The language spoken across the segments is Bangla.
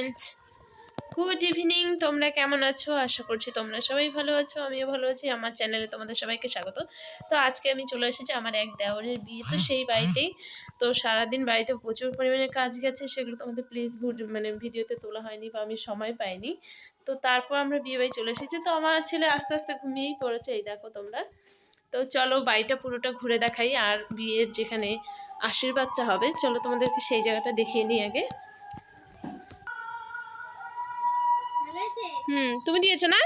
Friends, good evening. তোমরা কেমন আছো? আশা করছি তোমরা সবাই ভালো আছো, আমিও ভালো আছি। আমার চ্যানেলে তোমাদের সবাইকে স্বাগত। তো আজকে আমি চলে এসেছি আমার এক দেওরের বিয়ে, তো সেই বাড়িতেই। তো সারাদিন বাড়িতে প্রচুর পরিমাণে কাজ গেছে, সেগুলো তোমাদের প্লিজ ভিডিওতে তোলা হয়নি বা আমি সময় পাইনি। তো তারপর আমরা বিয়ে বাড়ি চলে এসেছি। তো আমার ছেলে আস্তে আস্তে ঘুমিয়েই পড়েছে, এই দেখো তোমরা। তো চলো বাড়িটা পুরোটা ঘুরে দেখাই, আর বিয়ের যেখানে আশীর্বাদটা হবে চলো তোমাদেরকে সেই জায়গাটা দেখিয়ে নিই আগে। তুমি দিয়েছো না?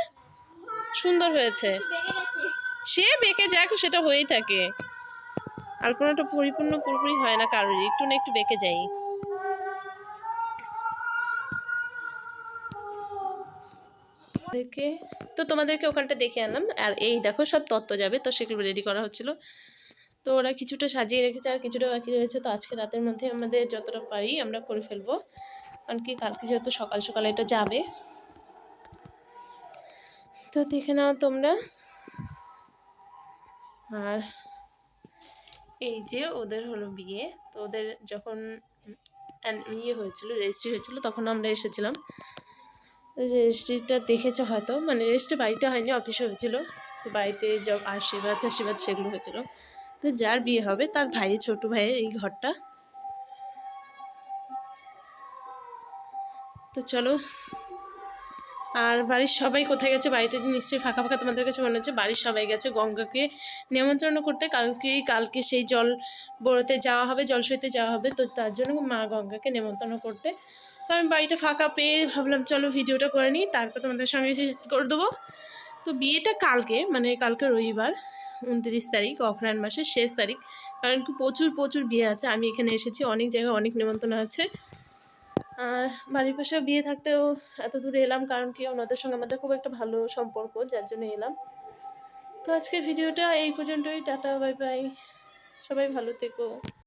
সুন্দর হয়েছে। সে বেঁকে যাক, সেটা হয়েই থাকে। আলপনাটা পুরোপুরি হয় না কারোরই, একটু না একটু বেঁকে যাই। তো তোমাদেরকে ওখানটা দেখে আনলাম। আর এই দেখো সব তত্ত্ব যাবে, তো সেগুলো রেডি করা হচ্ছিল। তো ওরা কিছুটা সাজিয়ে রেখেছে আর কিছুটা বাকি রয়েছে। তো আজকে রাতের মধ্যে আমাদের যতটা পারি আমরা করে ফেলবো, কারণ কি কালকে যেহেতু সকাল সকাল এটা যাবে। তো দেখে নাও তোমরা। আর এই যে ওদের হলো বিয়ে, তো ওদের যখন ইয়ে হয়েছিল, রেজিস্ট্রি হয়েছিল, তখন আমরা এসেছিলাম। রেজিস্ট্রিটা দেখেছো হয়তো, মানে রেজিস্ট্রি বাড়িটা হয়নি, অফিসে হয়েছিল। তো বাড়িতে আশীর্বাদ সেগুলো হয়েছিল। তো যার বিয়ে হবে তার ছোট ভাইয়ের এই ঘরটা। তো চলো। আর বাড়ির সবাই কোথায় গেছে? বাড়িটা নিশ্চয়ই ফাঁকা ফাঁকা তোমাদের কাছে মনে হচ্ছে। বাড়ির সবাই গেছে গঙ্গাকে নিমন্ত্রণ করতে। কালকে সেই জল বড়তে যাওয়া হবে, জল সইতে যাওয়া হবে। তো তার জন্য মা গঙ্গাকে নিমন্ত্রণ করতে। তো আমি বাড়িটা ফাঁকা পেয়ে ভাবলাম চলো ভিডিওটা করে নিই, তারপর তোমাদের সঙ্গে করে দেবো। তো বিয়েটা কালকে, মানে কালকে রবিবার 29 তারিখ, অঘ্রাণ মাসের শেষ তারিখ। কারণ কি প্রচুর বিয়ে আছে। আমি এখানে এসেছি, অনেক জায়গায় অনেক নিমন্ত্রণ আছে। আর বাড়ির পাশে বিয়ে থাকতেও এত দূরে এলাম, কারণ কি ওনাদের সঙ্গে আমাদের খুব একটা ভালো সম্পর্ক, যার জন্য এলাম। তো আজকের ভিডিওটা এই পর্যন্তই। টাটা, বাই বাই, সবাই ভালো থেকো।